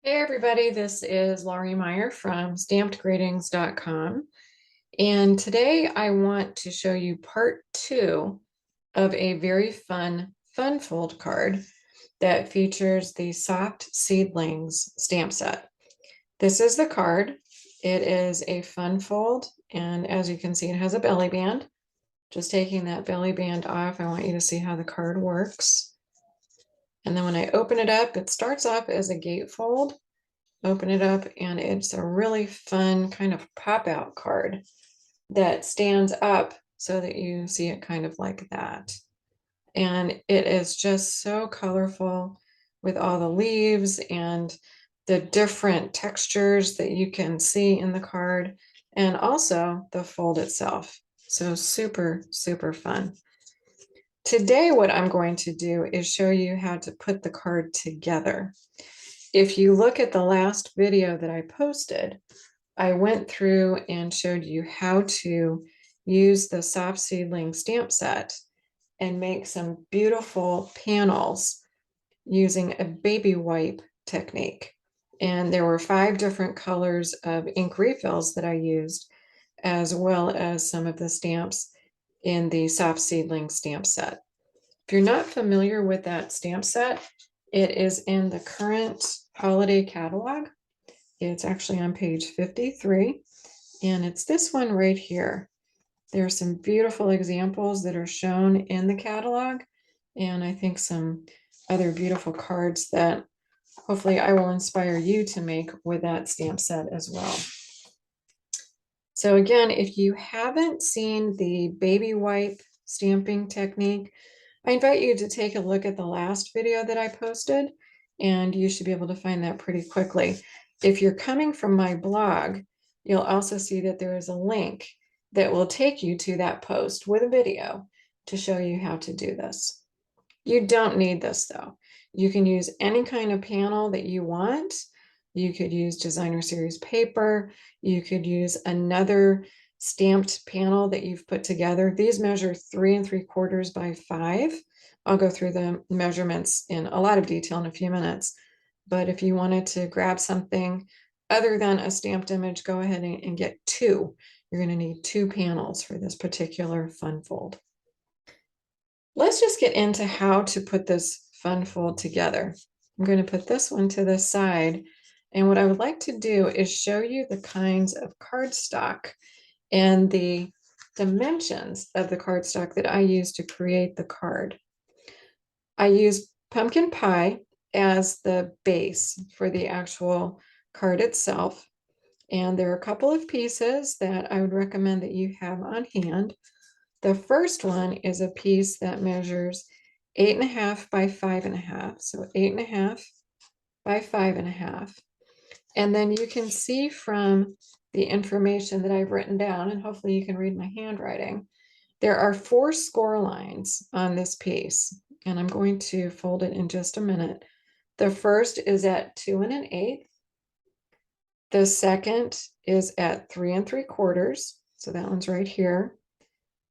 Hey everybody, this is Laurie Meyer from stampedgratings.com, and today I want to show you part two of a very fun fold card that features the Soft Seedlings stamp set. This is the card. It is a fun fold, and as you can see, it has a belly band. Just taking that belly band off, I want you to see how the card works. And then when I open it up, it starts off as a gatefold. Open it up, and it's a really fun kind of pop-out card that stands up so that you see it kind of like that. And it is just so colorful with all the leaves and the different textures that you can see in the card, and also the fold itself. So super fun. Today, what I'm going to do is show you how to put the card together. If you look at the last video that I posted, I went through and showed you how to use the Soft Seedling stamp set and make some beautiful panels using a baby wipe technique. And there were 5 different colors of ink refills that I used, as well as some of the stamps in the Soft Seedling stamp set. If you're not familiar with that stamp set, it is in the current holiday catalog. It's actually on page 53, and it's this one right here. There are some beautiful examples that are shown in the catalog, and I think some other beautiful cards that hopefully I will inspire you to make with that stamp set as well. So again, if you haven't seen the baby wipe stamping technique, I invite you to take a look at the last video that I posted, and you should be able to find that pretty quickly. If you're coming from my blog, you'll also see that there is a link that will take you to that post with a video to show you how to do this. You don't need this though. You can use any kind of panel that you want. You could use designer series paper. You could use another stamped panel that you've put together. These measure 3 3/4 by 5. I'll go through the measurements in a lot of detail in a few minutes. But if you wanted to grab something other than a stamped image, go ahead and get 2. You're going to need 2 panels for this particular fun fold. Let's just get into how to put this fun fold together. I'm going to put this one to the side. And what I would like to do is show you the kinds of cardstock and the dimensions of the cardstock that I use to create the card. I use pumpkin pie as the base for the actual card itself. And there are a couple of pieces that I would recommend that you have on hand. The first one is a piece that measures 8.5 by 5.5. So 8.5 by 5.5. And then you can see from the information that I've written down, and hopefully you can read my handwriting, there are 4 score lines on this piece, and I'm going to fold it in just a minute. The first is at 2 1/8. The second is at 3 3/4. So that one's right here.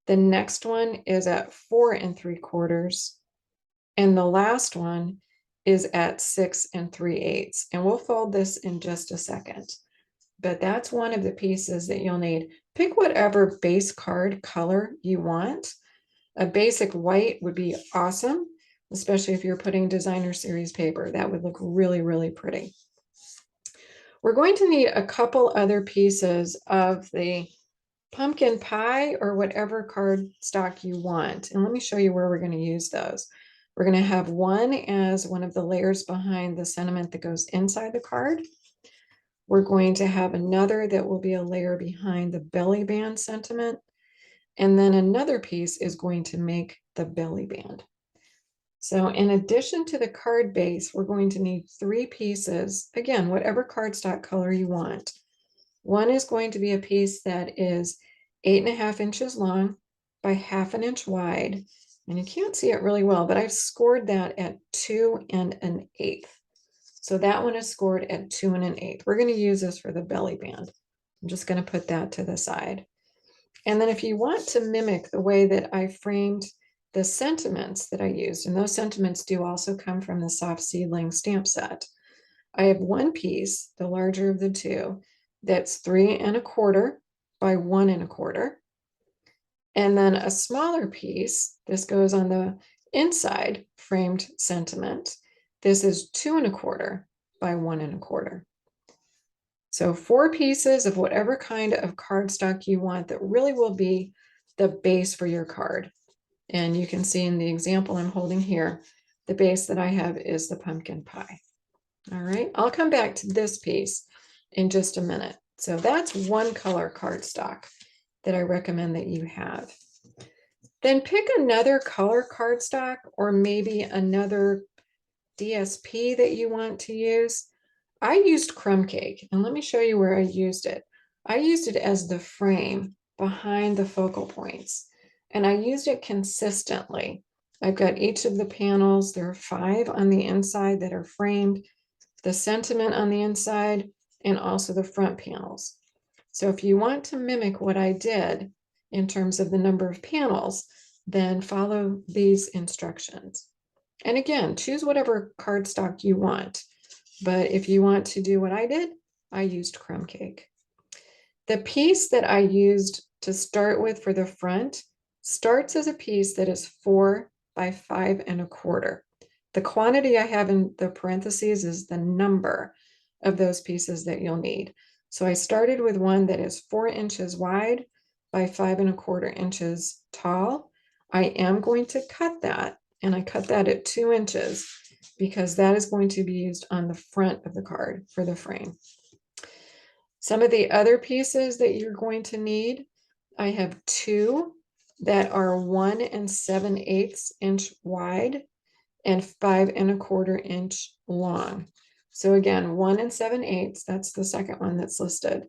The next one is at 4 3/4. And the last one is at 6 3/8. And we'll fold this in just a second. But that's one of the pieces that you'll need. Pick whatever base card color you want. A basic white would be awesome, especially if you're putting designer series paper. That would look really pretty. We're going to need a couple other pieces of the pumpkin pie or whatever cardstock you want. And let me show you where we're going to use those. We're going to have one as one of the layers behind the sentiment that goes inside the card. We're going to have another that will be a layer behind the belly band sentiment. And then another piece is going to make the belly band. So in addition to the card base, we're going to need 3 pieces. Again, whatever cardstock color you want. One is going to be a piece that is 8.5 inches long by 1/2 inch wide. And you can't see it really well, but I've scored that at 2 1/8. So that one is scored at 2 1/8. We're going to use this for the belly band. I'm just going to put that to the side. And then if you want to mimic the way that I framed the sentiments that I used, and those sentiments do also come from the Soft Seedling stamp set, I have one piece, the larger of the two, that's 3 1/4 by 1 1/4. And then a smaller piece, this goes on the inside framed sentiment. This is 2 1/4 by 1 1/4. So 4 pieces of whatever kind of cardstock you want that really will be the base for your card. And you can see in the example I'm holding here, the base that I have is the pumpkin pie. All right, I'll come back to this piece in just a minute. So that's one color cardstock that I recommend that you have. Then pick another color cardstock or maybe another DSP that you want to use. I used Crumb Cake, and let me show you where I used it. I used it as the frame behind the focal points, and I used it consistently. I've got each of the panels, there are 5 on the inside that are framed, the sentiment on the inside, and also the front panels. So if you want to mimic what I did in terms of the number of panels, then follow these instructions. And again, choose whatever cardstock you want. But if you want to do what I did, I used Crumb Cake. The piece that I used to start with for the front starts as a piece that is 4 by 5 1/4. The quantity I have in the parentheses is the number of those pieces that you'll need. So I started with one that is 4 inches wide by 5 1/4 inches tall. I am going to cut that, and I cut that at 2 inches because that is going to be used on the front of the card for the frame. Some of the other pieces that you're going to need, I have 2 that are 1 7/8 inch wide and 5 1/4 inch long. So again, 1 7/8, that's the second one that's listed,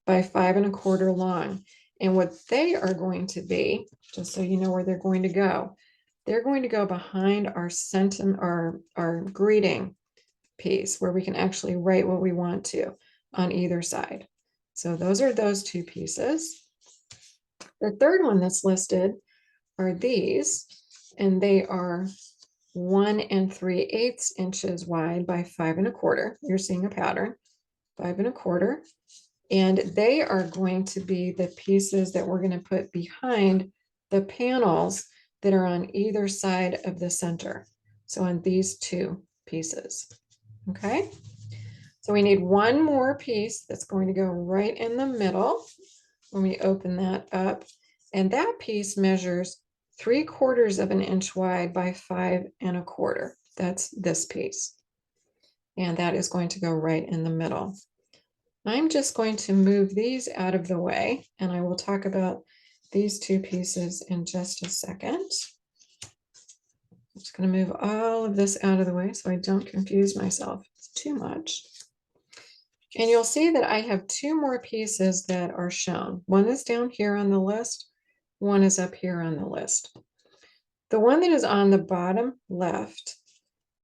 by 5 1/4 long. And what they are going to be, just so you know where they're going to go, they're going to go behind our sentiment, our greeting piece, where we can actually write what we want to on either side. So those are those 2 pieces. The third one that's listed are these, and they are 1 3/8 inches wide by 5 1/4. You're seeing a pattern, 5 1/4. And they are going to be the pieces that we're going to put behind the panels that are on either side of the center. So on these 2 pieces. Okay, so we need one more piece that's going to go right in the middle when we open that up. And that piece measures 3/4 of an inch wide by 5 1/4. That's this piece. And that is going to go right in the middle. I'm just going to move these out of the way, and I will talk about these 2 pieces in just a second. I'm just going to move all of this out of the way so I don't confuse myself too much. And you'll see that I have 2 more pieces that are shown. One is down here on the list, one is up here on the list. The one that is on the bottom left,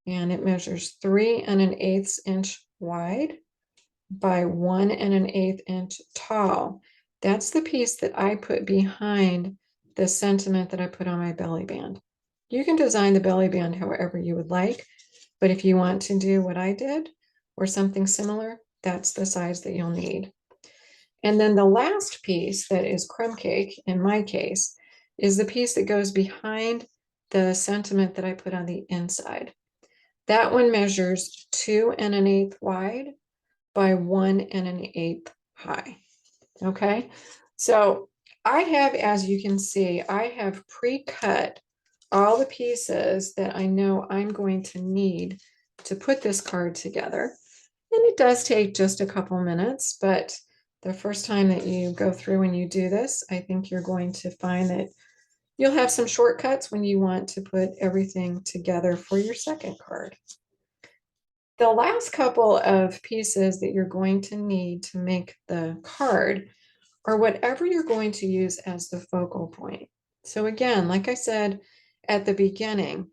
and it measures 3 1/8 inch wide by 1 1/8 inch tall. That's the piece that I put behind the sentiment that I put on my belly band. You can design the belly band however you would like, but if you want to do what I did or something similar, that's the size that you'll need. And then the last piece that is Crumb Cake, in my case, is the piece that goes behind the sentiment that I put on the inside. That one measures 2 1/8 wide by 1 1/8 high. Okay, so I have, as you can see, I have pre-cut all the pieces that I know I'm going to need to put this card together. And it does take just a couple minutes, but the first time that you go through and you do this, I think you're going to find that you'll have some shortcuts when you want to put everything together for your second card. The last couple of pieces that you're going to need to make the card are whatever you're going to use as the focal point. So again, like I said at the beginning,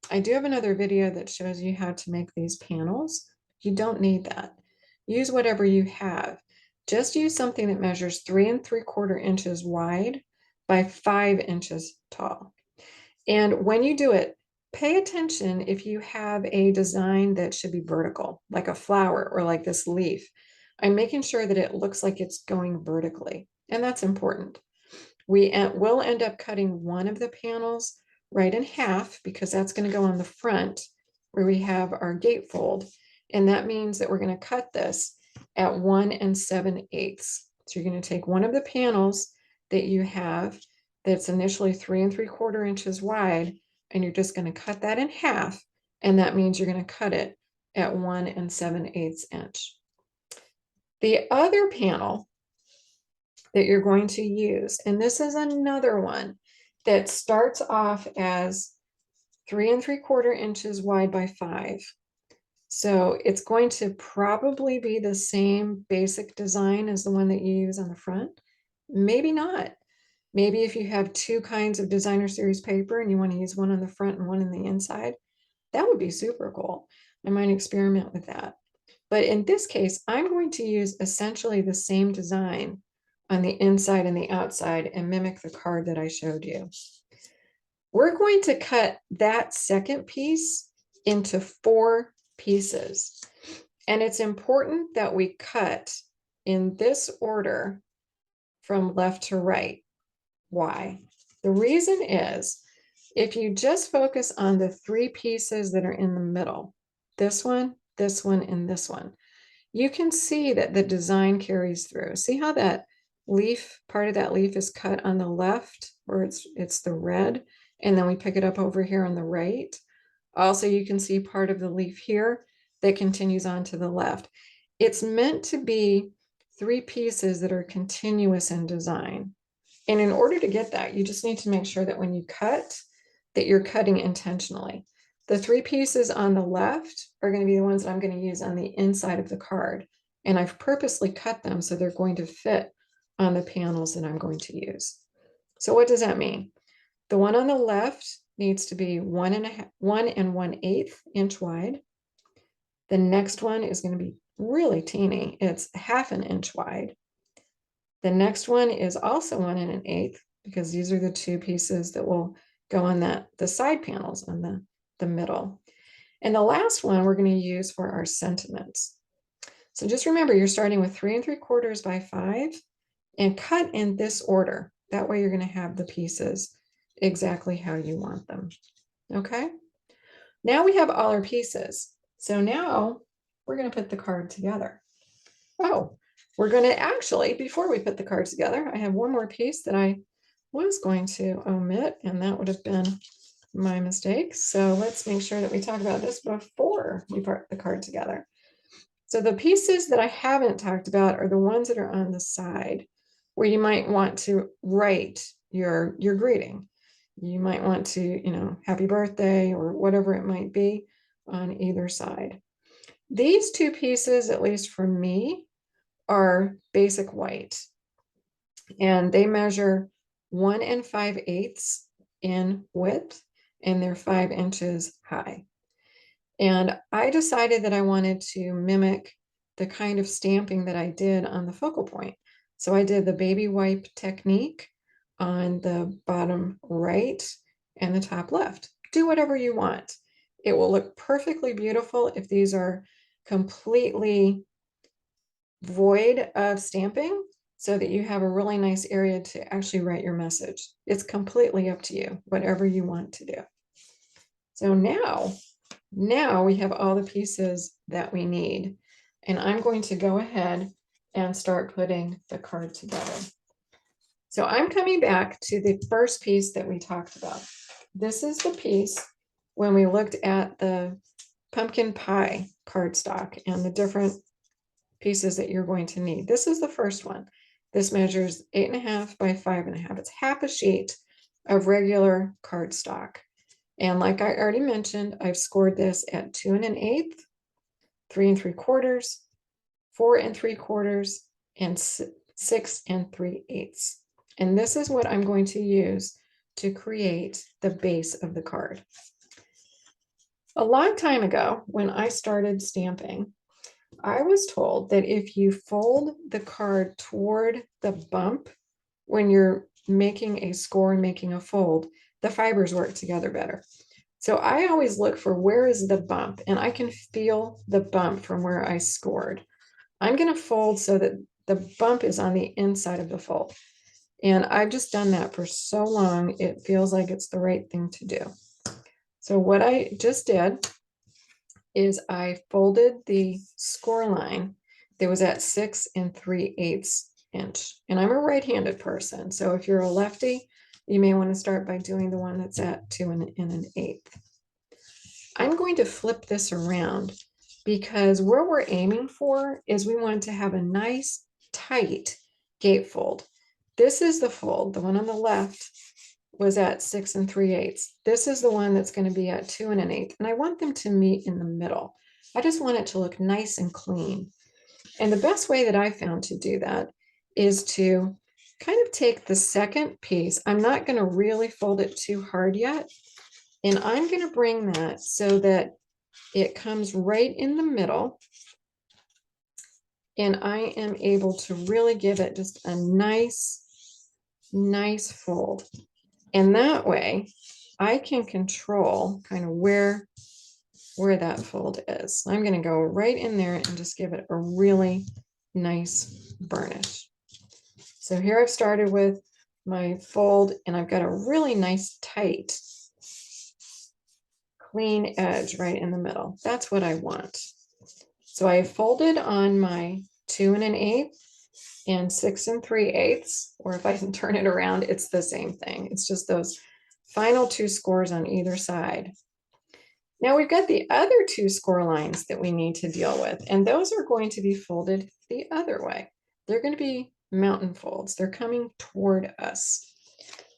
I do have another video that shows you how to make these panels. You don't need that. Use whatever you have. Just use something that measures 3 3/4 inches wide by 5 inches tall. And when you do it, Pay attention if you have a design that should be vertical, like a flower or like this leaf. I'm making sure that it looks like it's going vertically, and that's important. We will end up cutting one of the panels right in half because that's going to go on the front where we have our gatefold. And that means that we're going to cut this at 1 7/8. So you're going to take one of the panels that you have that's initially 3 3/4 inches wide, and you're just going to cut that in half. And that means you're going to cut it at 1 7/8 inch. The other panel that you're going to use, and this is another one that starts off as 3 3/4 inches wide by 5. So it's going to probably be the same basic design as the one that you use on the front. Maybe not. Maybe if you have two kinds of designer series paper and you want to use one on the front and one on the inside, that would be super cool. I might experiment with that. But in this case, I'm going to use essentially the same design on the inside and the outside and mimic the card that I showed you. We're going to cut that second piece into 4 pieces. And it's important that we cut in this order from left to right. Why? The reason is if you just focus on the 3 pieces that are in the middle, this one, and this one, you can see that the design carries through. See how that leaf, part of that leaf is cut on the left, where it's the red, and then we pick it up over here on the right. Also, you can see part of the leaf here that continues on to the left. It's meant to be 3 pieces that are continuous in design. And in order to get that, you just need to make sure that when you cut, that you're cutting intentionally. The 3 pieces on the left are going to be the ones that I'm going to use on the inside of the card. And I've purposely cut them so they're going to fit on the panels that I'm going to use. So what does that mean? The one on the left needs to be 1 1/8 inch wide. The next one is going to be really teeny. It's 1/2 inch wide. The next one is also 1 1/8 because these are the 2 pieces that will go on the side panels on the middle. And the last one we're going to use for our sentiments. So just remember, you're starting with 3 3/4 by 5 and cut in this order. That way you're going to have the pieces exactly how you want them. Okay? Now we have all our pieces. So now we're going to put the card together. Oh, we're going to actually, before we put the cards together, I have one more piece that I was going to omit, and that would have been my mistake. So let's make sure that we talk about this before we put the card together. So the pieces that I haven't talked about are the ones that are on the side, where you might want to write your greeting. You might want to, happy birthday or whatever it might be on either side. These 2 pieces, at least for me, are basic white, and they measure 1 5/8 in width, and they're 5 inches high. And I decided that I wanted to mimic the kind of stamping that I did on the focal point. So I did the baby wipe technique on the bottom right and the top left. Do whatever you want. It will look perfectly beautiful if these are completely void of stamping, so that you have a really nice area to actually write your message. It's completely up to you, whatever you want to do. So now we have all the pieces that we need, and I'm going to go ahead and start putting the card together. So I'm coming back to the first piece that we talked about. This is the piece when we looked at the pumpkin pie cardstock and the different pieces that you're going to need. This is the first one. This measures 8.5 by 5.5. It's half a sheet of regular cardstock. And like I already mentioned, I've scored this at 2 1/8, 3 3/4, 4 3/4, and 6 3/8. And this is what I'm going to use to create the base of the card. A long time ago, when I started stamping, I was told that if you fold the card toward the bump when you're making a score and making a fold, the fibers work together better. So I always look for where is the bump, and I can feel the bump from where I scored. I'm going to fold so that the bump is on the inside of the fold. And I've just done that for so long, it feels like it's the right thing to do. So what I just did is I folded the score line that was at 6 3/8 inch. And I'm a right-handed person. So if you're a lefty, you may want to start by doing the one that's at 2 1/8. I'm going to flip this around because where we're aiming for is we want to have a nice tight gatefold. This is the fold, the one on the left was at 6 3/8. This is the one that's going to be at 2 1/8. And I want them to meet in the middle. I just want it to look nice and clean. And the best way that I found to do that is to kind of take the second piece. I'm not going to really fold it too hard yet. And I'm going to bring that so that it comes right in the middle. And I am able to really give it just a nice fold. And that way I can control kind of where that fold is. I'm going to go right in there and just give it a really nice burnish. So here I've started with my fold and I've got a really nice tight clean edge right in the middle. That's what I want. So I folded on my 2 1/8 and 6 3/8, or if I can turn it around, it's the same thing. It's just those final two scores on either side. Now we've got the other two score lines that we need to deal with, and those are going to be folded the other way. They're going to be mountain folds. They're coming toward us.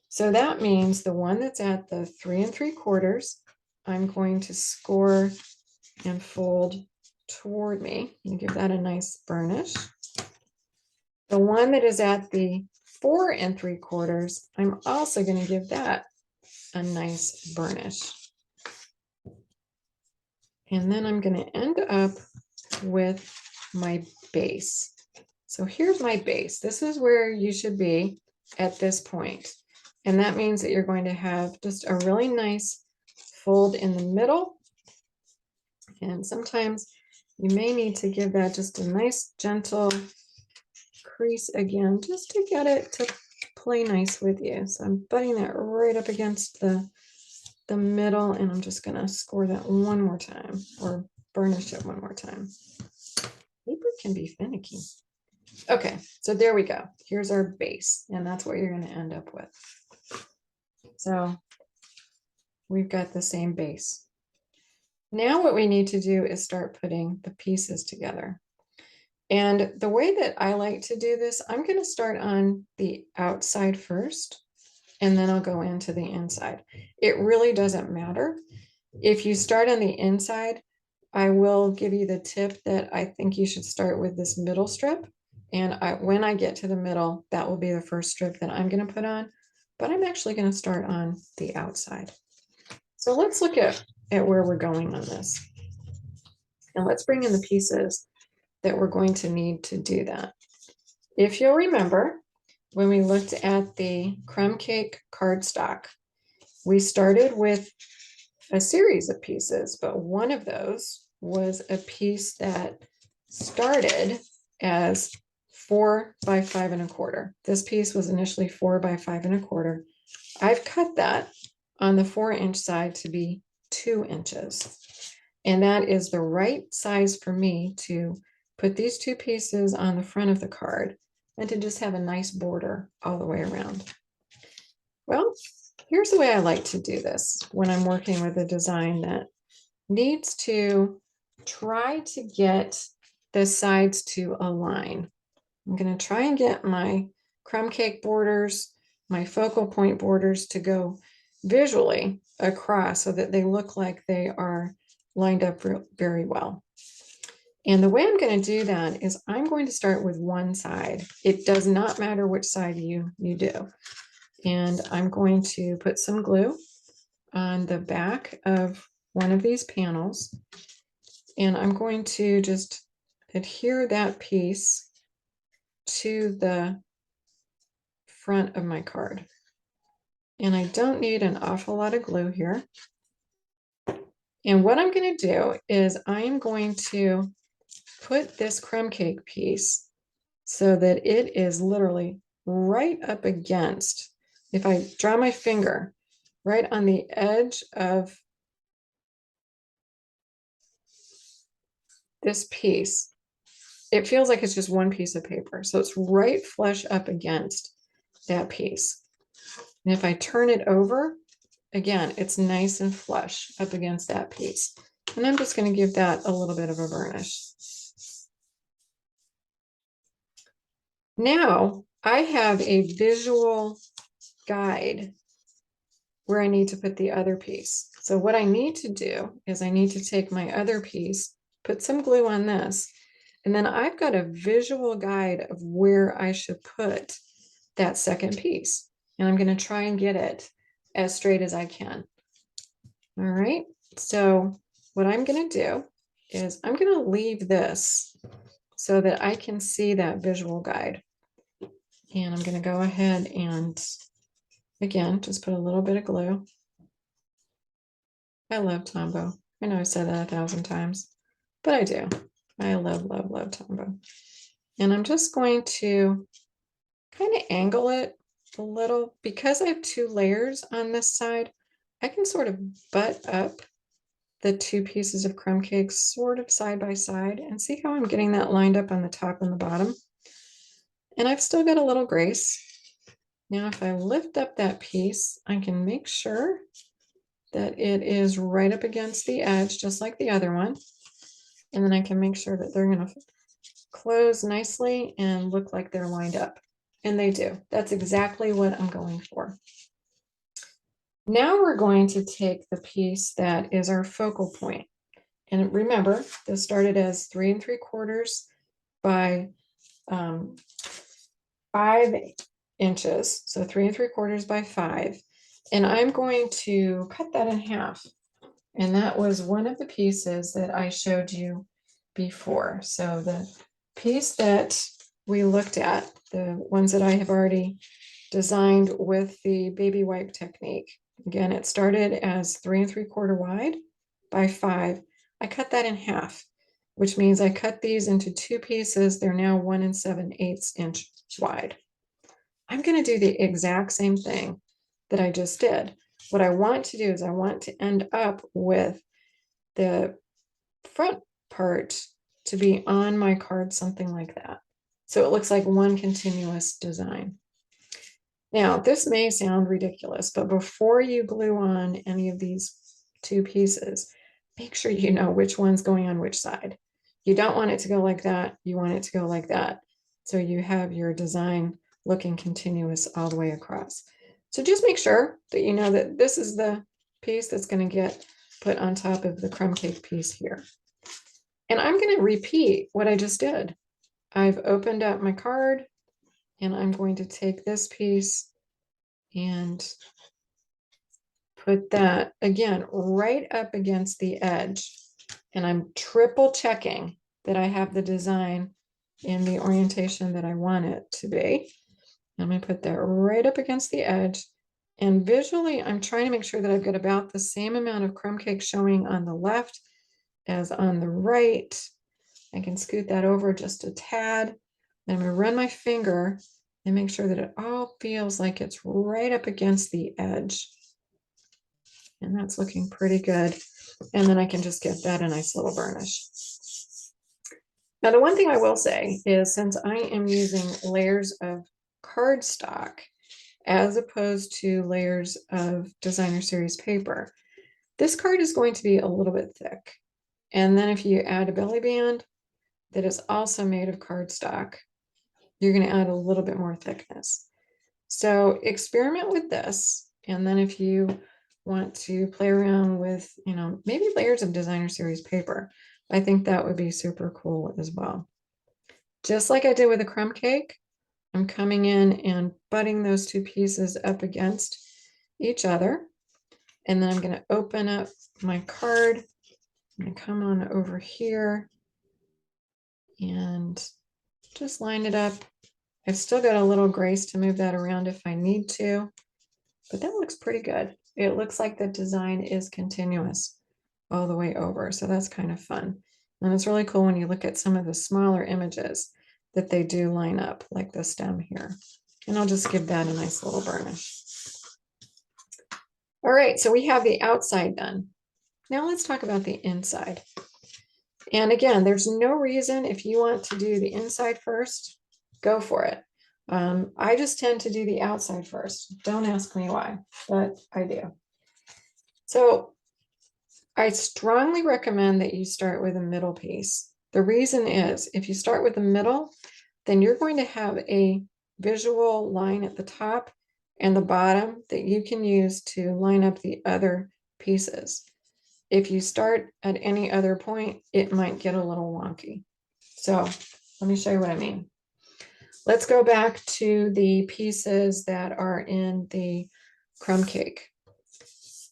So that means the one that's at the 3 3/4, I'm going to score and fold toward me and give that a nice burnish. The one that is at the 4 3/4, I'm also going to give that a nice burnish. And then I'm going to end up with my base. So here's my base. This is where you should be at this point. And that means that you're going to have just a really nice fold in the middle. And sometimes you may need to give that just a nice gentle crease again, just to get it to play nice with you. So I'm butting that right up against the middle, and I'm just going to score that one more time, or burnish it one more time. Paper can be finicky. Okay, so there we go. Here's our base, and that's what you're going to end up with. So we've got the same base. Now what we need to do is start putting the pieces together. And the way that I like to do this, I'm going to start on the outside first, and then I'll go into the inside. It really doesn't matter. If you start on the inside, I will give you the tip that I think you should start with this middle strip. And when I get to the middle, that will be the first strip that I'm going to put on. But I'm actually going to start on the outside. So let's look at where we're going on this. And let's bring in the pieces that we're going to need to do that. If you'll remember, when we looked at the crumb cake cardstock, we started with a series of pieces, but one of those was a piece that started as 4 by 5 1/4. This piece was initially 4 by 5 1/4. I've cut that on the 4-inch side to be 2 inches. And that is the right size for me to put these two pieces on the front of the card and to just have a nice border all the way around. Well, here's the way I like to do this when I'm working with a design that needs to try to get the sides to align. I'm going to try and get my crumb cake borders, my focal point borders to go visually across so that they look like they are lined up very well. And the way I'm going to do that is I'm going to start with one side. It does not matter which side you do. And I'm going to put some glue on the back of one of these panels. And I'm going to just adhere that piece to the front of my card. And I don't need an awful lot of glue here. And what I'm going to do is I am going to put this crumb cake piece so that it is literally right up against, if I draw my finger right on the edge of this piece, it feels like it's just one piece of paper. So it's right flush up against that piece. And if I turn it over, again, it's nice and flush up against that piece. And I'm just going to give that a little bit of a varnish. Now I have a visual guide where I need to put the other piece. So what I need to do is I need to take my other piece, put some glue on this, and then I've got a visual guide of where I should put that second piece. And I'm going to try and get it as straight as I can. All right. So what I'm going to do is I'm going to leave this so that I can see that visual guide. And I'm going to go ahead and, again, just put a little bit of glue. I love Tombow. I know I've said that 1,000 times, but I do. I love, love, love Tombow. And I'm just going to kind of angle it a little. Because I have 2 layers on this side, I can sort of butt up the 2 pieces of crumb cake sort of side by side, and see how I'm getting that lined up on the top and the bottom. And I've still got a little grace. Now, if I lift up that piece, I can make sure that it is right up against the edge, just like the other one. And then I can make sure that they're going to close nicely and look like they're lined up. And they do. That's exactly what I'm going for. Now we're going to take the piece that is our focal point. And remember, this started as 3 3/4 by 5 inches. So 3 3/4 by 5. And I'm going to cut that in half. And that was one of the pieces that I showed you before. So the piece that we looked at, the ones that I have already designed with the baby wipe technique. Again, it started as 3 3/4 wide by 5. I cut that in half, which means I cut these into 2 pieces. They're now 1 7/8 inch wide. I'm going to do the exact same thing that I just did. What I want to do is I want to end up with the front part to be on my card, something like that. So it looks like one continuous design. Now, this may sound ridiculous, but before you glue on any of these 2 pieces, make sure you know which one's going on which side. You don't want it to go like that. You want it to go like that. So you have your design looking continuous all the way across. So just make sure that you know that this is the piece that's going to get put on top of the crumb cake piece here. And I'm going to repeat what I just did. I've opened up my card and I'm going to take this piece and put that again right up against the edge. And I'm triple checking that I have the design in the orientation that I want it to be. I'm going to put that right up against the edge. And visually, I'm trying to make sure that I've got about the same amount of crumb cake showing on the left as on the right. I can scoot that over just a tad. And I'm going to run my finger and make sure that it all feels like it's right up against the edge. And that's looking pretty good. And then I can just give that a nice little varnish. Now, the one thing I will say is, since I am using layers of cardstock as opposed to layers of designer series paper, this card is going to be a little bit thick. And then if you add a belly band that is also made of cardstock, you're going to add a little bit more thickness. So experiment with this. And then if you want to play around with, maybe layers of designer series paper, I think that would be super cool as well. Just like I did with the crumb cake, I'm coming in and butting those 2 pieces up against each other. And then I'm going to open up my card. I'm going to come on over here and just line it up. I've still got a little grace to move that around if I need to, but that looks pretty good. It looks like the design is continuous. all the way over. So that's kind of fun. And it's really cool when you look at some of the smaller images that they do line up, like the stem here. And I'll just give that a nice little burnish. All right, so we have the outside done. Now let's talk about the inside. And again, there's no reason if you want to do the inside first, go for it. I just tend to do the outside first. Don't ask me why, but I do. So I strongly recommend that you start with a middle piece. The reason is if you start with the middle, then you're going to have a visual line at the top and the bottom that you can use to line up the other pieces. If you start at any other point, it might get a little wonky. So let me show you what I mean. Let's go back to the pieces that are in the crumb cake.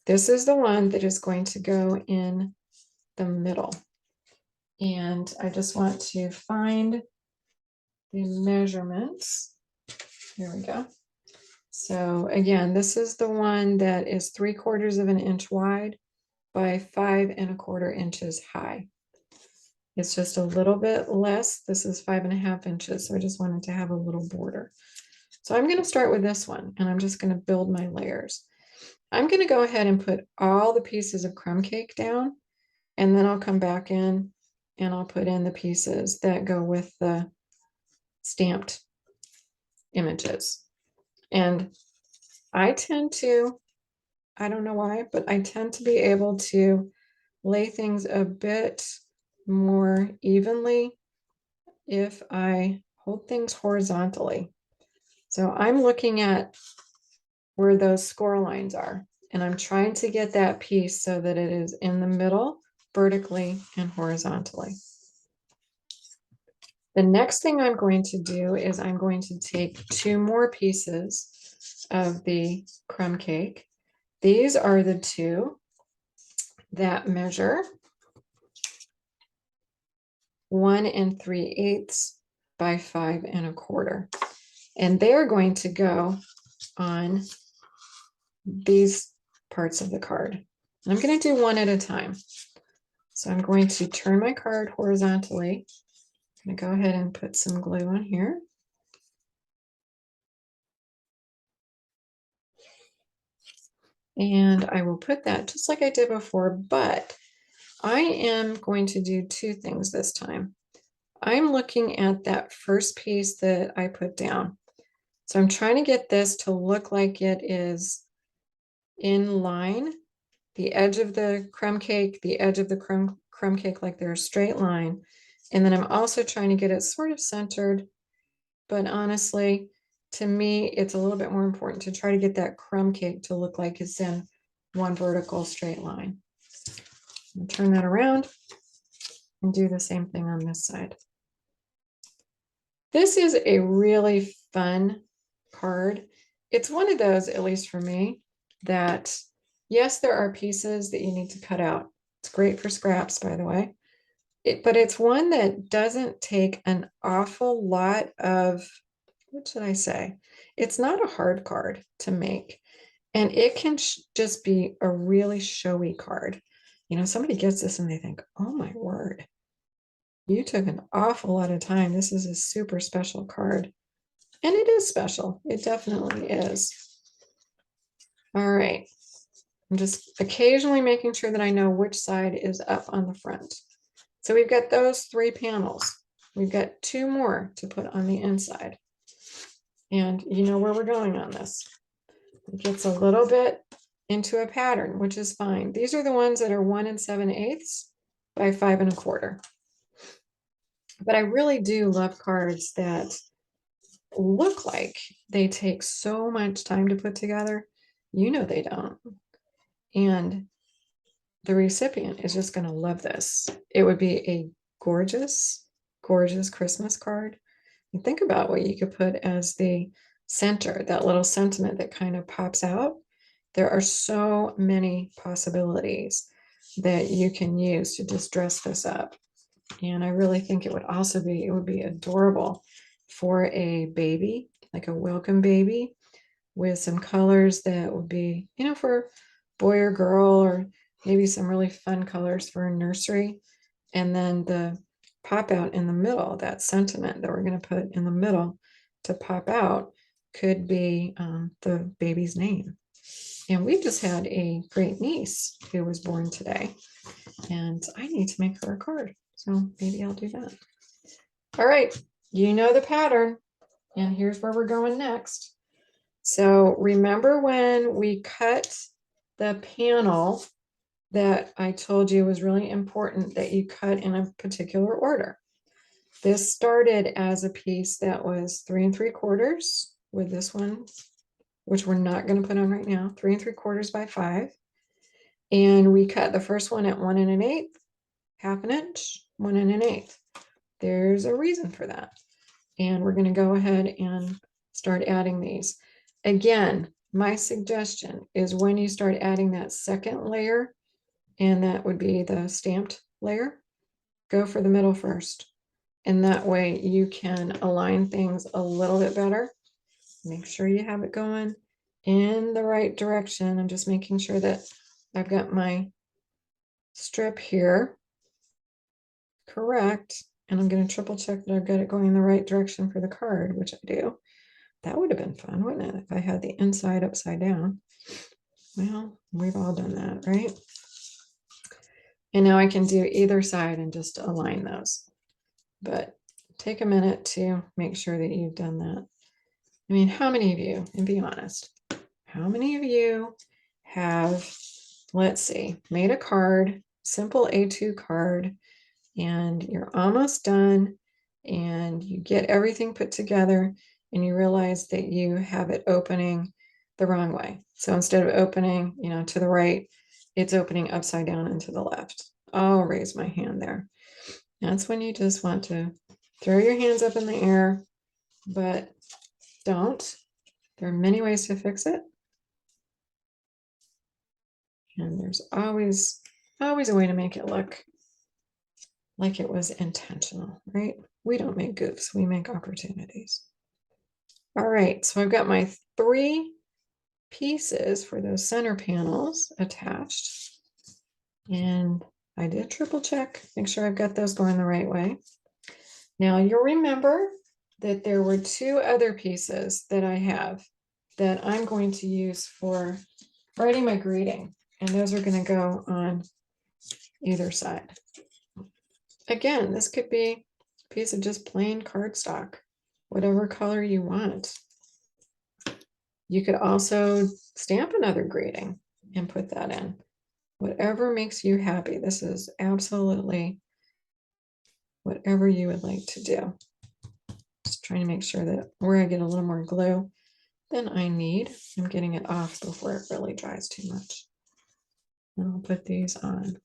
This is the one that is going to go in the middle. And I just want to find the measurements. Here we go. So again, this is the one that is 3/4 of an inch wide by 5 1/4 inches high. It's just a little bit less. This is 5 1/2 inches. So I just wanted to have a little border. So I'm going to start with this one and I'm just going to build my layers. I'm going to go ahead and put all the pieces of crumb cake down, and then I'll come back in and I'll put in the pieces that go with the stamped images. And I tend to, I don't know why, but I tend to be able to lay things a bit more evenly if I hold things horizontally. So I'm looking at where those score lines are, and I'm trying to get that piece so that it is in the middle, vertically and horizontally. The next thing I'm going to do is I'm going to take 2 more pieces of the crumb cake. These are the 2 that measure 1 3/8 by 5 1/4. And they're going to go on these parts of the card. And I'm going to do one at a time. So I'm going to turn my card horizontally. I'm going to go ahead and put some glue on here. And I will put that just like I did before, but I am going to do 2 things this time. I'm looking at that first piece that I put down. So I'm trying to get this to look like it is in line, the edge of the crumb cake, the edge of the crumb cake, like they're a straight line. And then I'm also trying to get it sort of centered, but honestly, to me, it's a little bit more important to try to get that crumb cake to look like it's in one vertical straight line. I'll turn that around and do the same thing on this side. This is a really fun card. It's one of those, at least for me, that yes, there are pieces that you need to cut out. It's great for scraps, by the way. But it's one that doesn't take an awful lot of, what should I say? It's not a hard card to make. And it can just be a really showy card. You know, somebody gets this and they think, oh my word, you took an awful lot of time. This is a super special card. And it is special. It definitely is. All right. I'm just occasionally making sure that I know which side is up on the front. So we've got those 3 panels. We've got 2 more to put on the inside. And you know where we're going on this. It gets a little bit into a pattern, which is fine. These are the ones that are 1 7/8 by 5 1/4. But I really do love cards that look like they take so much time to put together. You know they don't. And the recipient is just going to love this. It would be a gorgeous, gorgeous Christmas card. And think about what you could put as the center, that little sentiment that kind of pops out. There are so many possibilities that you can use to just dress this up. And I really think it would also be, it would be adorable for a baby, like a welcome baby, with some colors that would be, you know, for boy or girl, or maybe some really fun colors for a nursery. And then the pop out in the middle, that sentiment that we're going to put in the middle to pop out could be the baby's name. And we just had a great niece who was born today, and I need to make her a card. So maybe I'll do that. All right, you know the pattern, and here's where we're going next. So remember when we cut the panel that I told you was really important that you cut in a particular order. This started as a piece that was 3 3/4 with this one, which we're not going to put on right now, 3 3/4 by 5. And we cut the first one at 1 1/8, 1/2 inch, 1 1/8. There's a reason for that. And we're going to go ahead and start adding these. Again, my suggestion is when you start adding that second layer, and that would be the stamped layer, go for the middle first. And that way you can align things a little bit better. Make sure you have it going in the right direction. I'm just making sure that I've got my strip here correct. And I'm going to triple check that I've got it going in the right direction for the card, which I do. That would have been fun, wouldn't it? If I had the inside upside down. Well, we've all done that, right? And now I can do either side and just align those. But take a minute to make sure that you've done that. I mean, how many of you, and be honest, how many of you have, let's see, made a card, simple A2 card, and you're almost done, and you get everything put together, and you realize that you have it opening the wrong way. So instead of opening, to the right, it's opening upside down and to the left. I'll raise my hand there. That's when you just want to throw your hands up in the air, but don't. There are many ways to fix it. And there's always a way to make it look like it was intentional, right? We don't make goofs, we make opportunities. All right, so I've got my 3 pieces for those center panels attached. And I did triple check, make sure I've got those going the right way. Now you'll remember that there were 2 other pieces that I have that I'm going to use for writing my greeting. And those are going to go on either side. Again, this could be a piece of just plain cardstock, whatever color you want. You could also stamp another greeting and put that in. Whatever makes you happy. This is absolutely whatever you would like to do. Just trying to make sure that where I get a little more glue than I need, I'm getting it off before it really dries too much. And I'll put these on.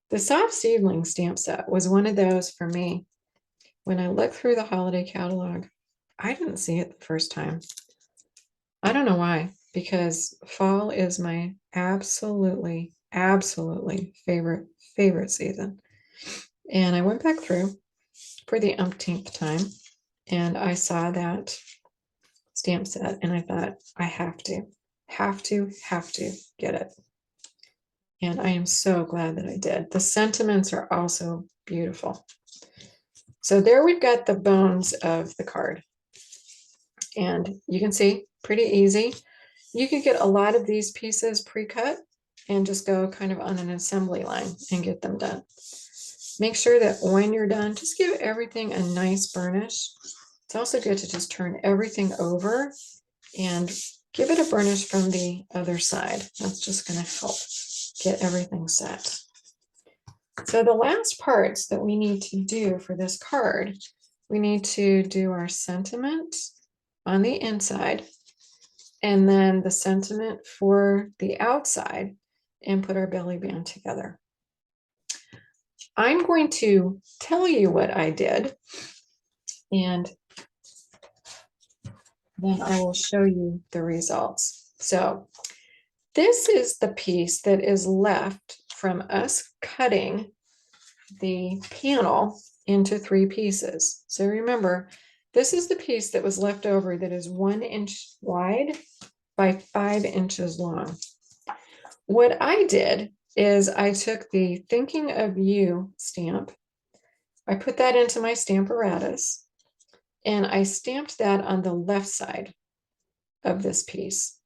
The Soft Seedling stamp set was one of those for me. When I looked through the holiday catalog, I didn't see it the first time. I don't know why, because fall is my absolutely favorite season. And I went back through for the umpteenth time, and I saw that stamp set, and I thought, I have to get it. And I am so glad that I did. The sentiments are also beautiful. So there we've got the bones of the card. And you can see, pretty easy. You could get a lot of these pieces pre-cut and just go kind of on an assembly line and get them done. Make sure that when you're done, just give everything a nice burnish. It's also good to just turn everything over and give it a burnish from the other side. That's just going to help get everything set. So the last parts that we need to do for this card, we need to do our sentiment on the inside and then the sentiment for the outside and put our belly band together. I'm going to tell you what I did, and then I will show you the results. So this is the piece that is left from us cutting the panel into 3 pieces. So remember, this is the piece that was left over that is 1 inch wide by 5 inches long. What I did is I took the Thinking of You stamp, I put that into my Stamparatus, and I stamped that on the left side of this piece.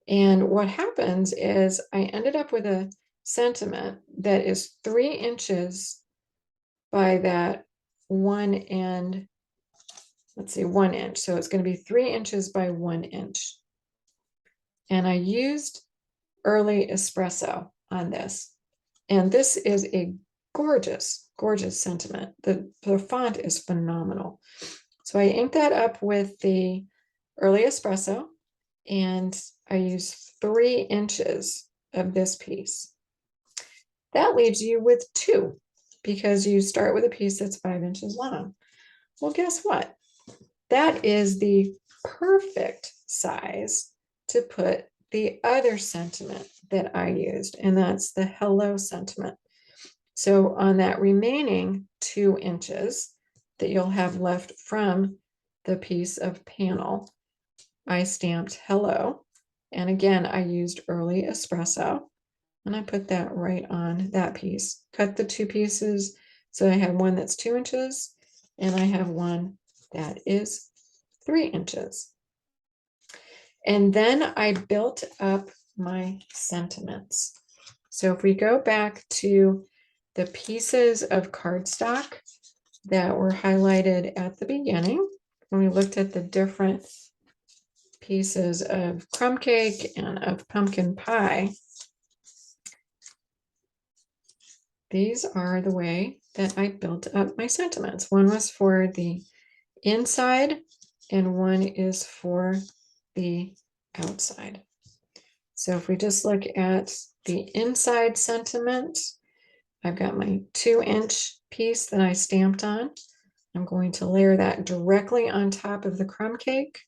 And what happens is I ended up with a sentiment that is 3 inches by that 1 and, let's see, 1 inch. So it's going to be 3 inches by 1 inch. And I used early espresso on this. And this is a gorgeous, gorgeous sentiment. The font is phenomenal. So I inked that up with the early espresso, and I used 3 inches of this piece. That leaves you with 2, because you start with a piece that's 5 inches long. Well, guess what? That is the perfect size to put the other sentiment that I used, and that's the hello sentiment. So on that remaining 2 inches that you'll have left from the piece of panel, I stamped hello. And again, I used early espresso, and I put that right on that piece. Cut the 2 pieces. So I have one that's 2 inches, and I have one that is 3 inches. And then I built up my sentiments. So if we go back to the pieces of cardstock that were highlighted at the beginning, when we looked at the different pieces of crumb cake and of pumpkin pie, these are the way that I built up my sentiments. One was for the inside, and one is for the outside. So if we just look at the inside sentiment, I've got my 2-inch piece that I stamped on. I'm going to layer that directly on top of the crumb cake.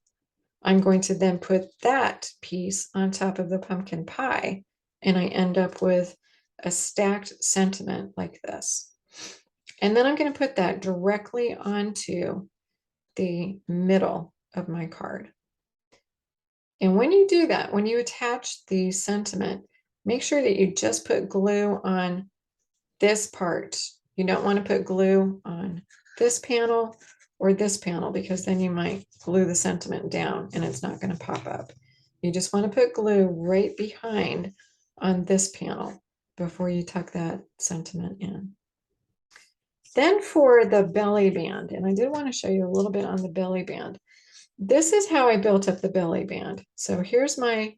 I'm going to then put that piece on top of the pumpkin pie, and I end up with a stacked sentiment like this. And then I'm going to put that directly onto the middle of my card. And when you do that, when you attach the sentiment, make sure that you just put glue on this part. You don't want to put glue on this panel or this panel, because then you might glue the sentiment down and it's not going to pop up. You just want to put glue right behind on this panel before you tuck that sentiment in. Then for the belly band, and I did want to show you a little bit on the belly band. This is how I built up the belly band. So here's my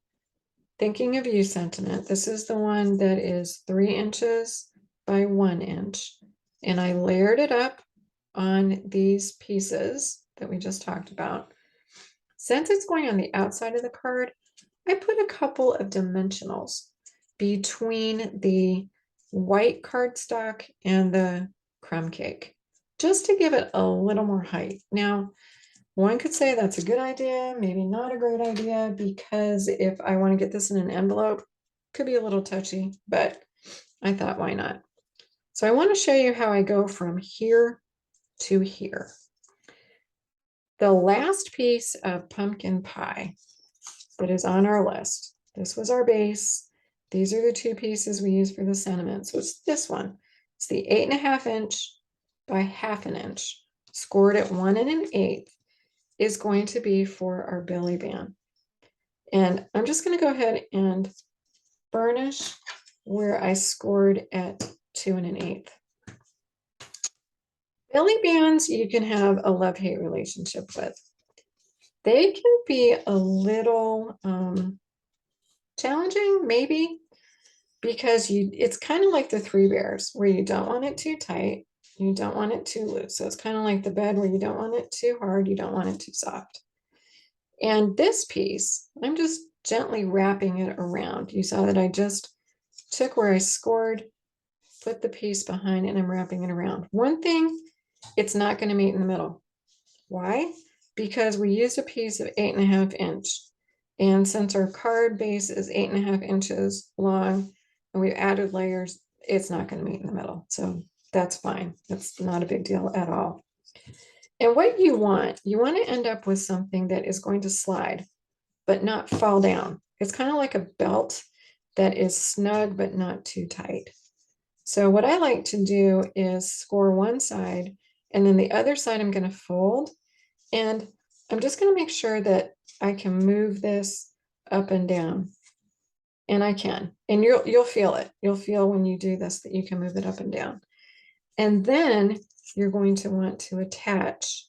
Thinking of You sentiment. This is the one that is 3 inches by 1 inch. And I layered it up on these pieces that we just talked about. Since it's going on the outside of the card, I put a couple of dimensionals between the white cardstock and the crumb cake, just to give it a little more height. Now, one could say that's a good idea, maybe not a great idea, because if I want to get this in an envelope, it could be a little touchy, but I thought, why not? So I want to show you how I go from here to here. The last piece of pumpkin pie that is on our list, this was our base. These are the 2 pieces we use for the sentiment. So it's this one. It's the 8.5 inch by 1/2 inch, scored at 1 1/8. Is going to be for our belly band. And I'm just going to go ahead and burnish where I scored at 2 1/8. Belly bands you can have a love-hate relationship with. They can be a little challenging, maybe, because it's kind of like the 3 bears, where you don't want it too tight, you don't want it too loose. So it's kind of like the bed, where you don't want it too hard, you don't want it too soft. And this piece, I'm just gently wrapping it around. You saw that I just took where I scored, put the piece behind, and I'm wrapping it around. One thing, it's not going to meet in the middle. Why? Because we used a piece of 8.5 inch. And since our card base is 8.5 inches long, and we've added layers, it's not going to meet in the middle. So that's fine. That's not a big deal at all. And what you want to end up with something that is going to slide, but not fall down. It's kind of like a belt that is snug but not too tight. So what I like to do is score one side, and then the other side I'm going to fold, and I'm just going to make sure that I can move this up and down. And I can, and you'll feel it. You'll feel when you do this that you can move it up and down. And then you're going to want to attach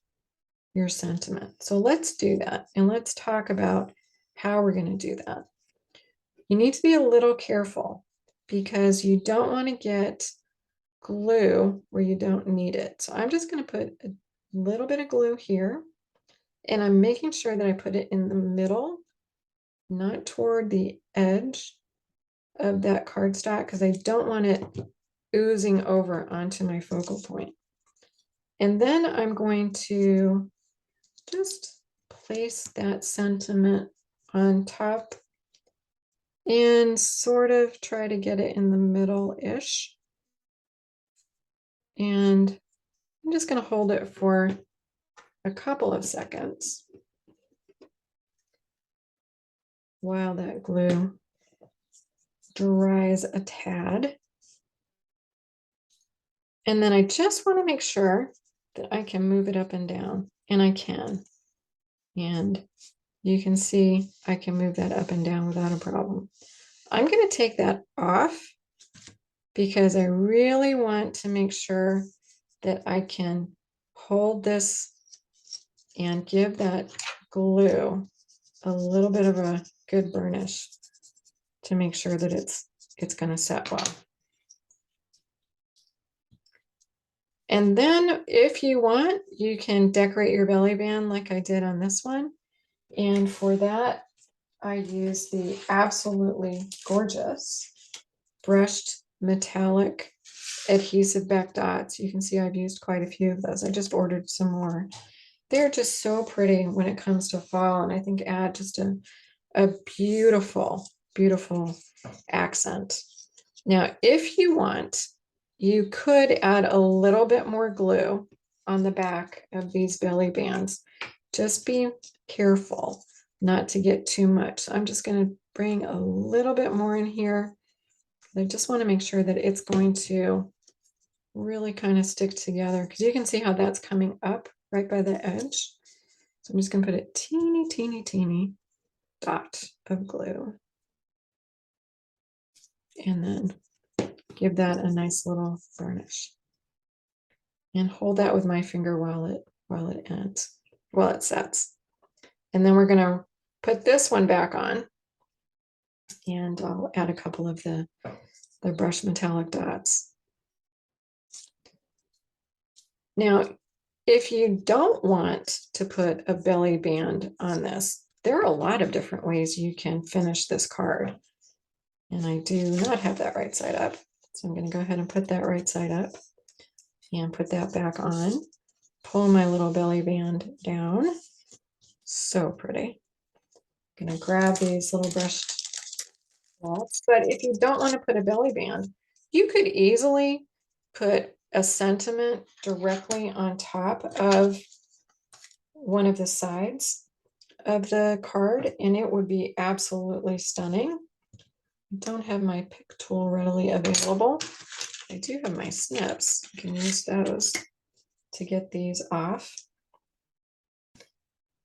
your sentiment. So let's do that, and let's talk about how we're going to do that. You need to be a little careful because you don't want to get glue where you don't need it. So I'm just going to put a little bit of glue here, and I'm making sure that I put it in the middle, not toward the edge of that cardstock, because I don't want it oozing over onto my focal point. And then I'm going to just place that sentiment on top and sort of try to get it in the middle-ish. And I'm just going to hold it for a couple of seconds while that glue dries a tad. And then I just want to make sure that I can move it up and down, and I can. And you can see I can move that up and down without a problem. I'm going to take that off because I really want to make sure that I can hold this and give that glue a little bit of a good burnish to make sure that it's going to set well. And then if you want, you can decorate your belly band like I did on this one. And for that, I use the absolutely gorgeous brushed metallic adhesive back dots. You can see I've used quite a few of those. I just ordered some more. They're just so pretty when it comes to fall, and I think add just a beautiful, beautiful accent. Now, if you want, you could add a little bit more glue on the back of these belly bands. Just be careful not to get too much. So I'm just going to bring a little bit more in here. I just want to make sure that it's going to really kind of stick together, because you can see how that's coming up right by the edge. So I'm just going to put a teeny, teeny, teeny dot of glue. And then give that a nice little burnish. And hold that with my finger while it sets. And then we're going to put this one back on. And I'll add a couple of the brushed metallic dots. Now, if you don't want to put a belly band on this, there are a lot of different ways you can finish this card. And I do not have that right side up. So I'm going to go ahead and put that right side up and put that back on. Pull my little belly band down. So pretty. I'm going to grab these little brushed dots. But if you don't want to put a belly band, you could easily put a sentiment directly on top of one of the sides of the card, and it would be absolutely stunning. I don't have my pick tool readily available. I do have my snips. I can use those to get these off.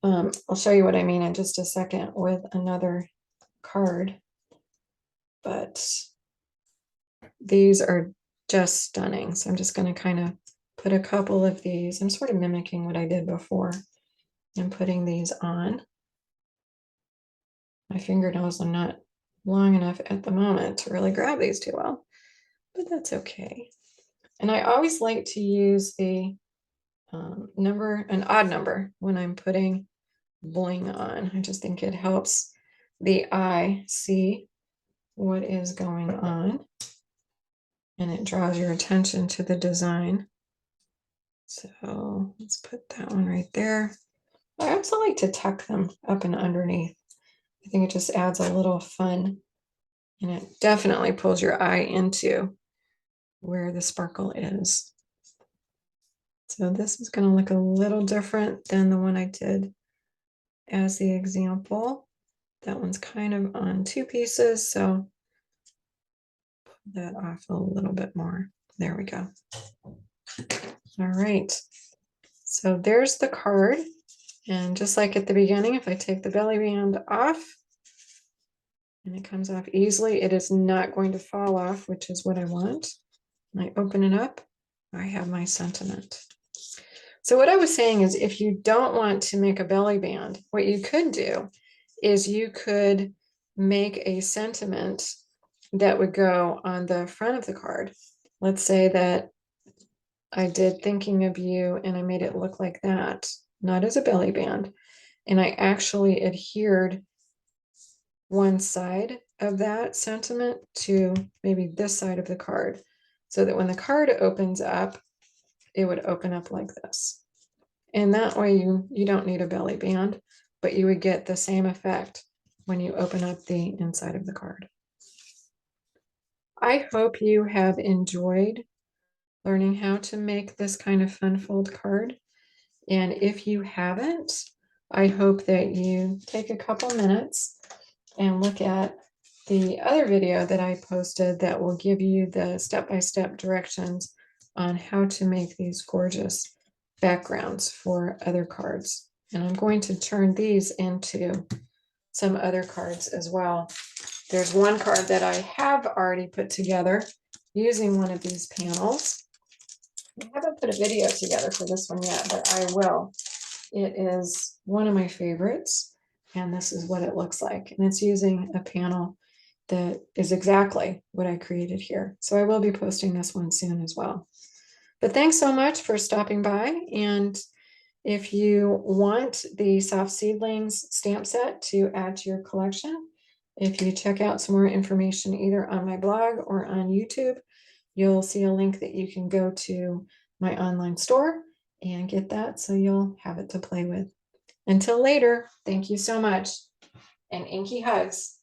I'll show you what I mean in just a second with another card, but these are just stunning. So I'm just going to kind of put a couple of these. I'm sort of mimicking what I did before and putting these on. My fingernails are not long enough at the moment to really grab these too well, but that's okay. And I always like to use the an odd number when I'm putting bling on. I just think it helps the eye see what is going on, and it draws your attention to the design. So let's put that one right there. I also like to tuck them up and underneath. I think it just adds a little fun, and it definitely pulls your eye into where the sparkle is. So this is going to look a little different than the one I did as the example. That one's kind of on two pieces, so that off a little bit more. There we go. All right. So there's the card. And just like at the beginning, if I take the belly band off, and it comes off easily, it is not going to fall off, which is what I want. And I open it up, I have my sentiment. So what I was saying is, if you don't want to make a belly band, what you could do is you could make a sentiment that would go on the front of the card. Let's say that I did thinking of you and I made it look like that, not as a belly band. And I actually adhered one side of that sentiment to maybe this side of the card, so that when the card opens up, it would open up like this. And that way you don't need a belly band, but you would get the same effect when you open up the inside of the card. I hope you have enjoyed learning how to make this kind of fun fold card. And if you haven't, I hope that you take a couple minutes and look at the other video that I posted that will give you the step-by-step directions on how to make these gorgeous backgrounds for other cards. And I'm going to turn these into some other cards as well. There's one card that I have already put together using one of these panels. I haven't put a video together for this one yet, but I will. It is one of my favorites, and this is what it looks like. And it's using a panel that is exactly what I created here. So I will be posting this one soon as well. But thanks so much for stopping by. And if you want the Soft Seedlings stamp set to add to your collection, if you check out some more information either on my blog or on YouTube, you'll see a link that you can go to my online store and get that, so you'll have it to play with. Until later, thank you so much, and inky hugs.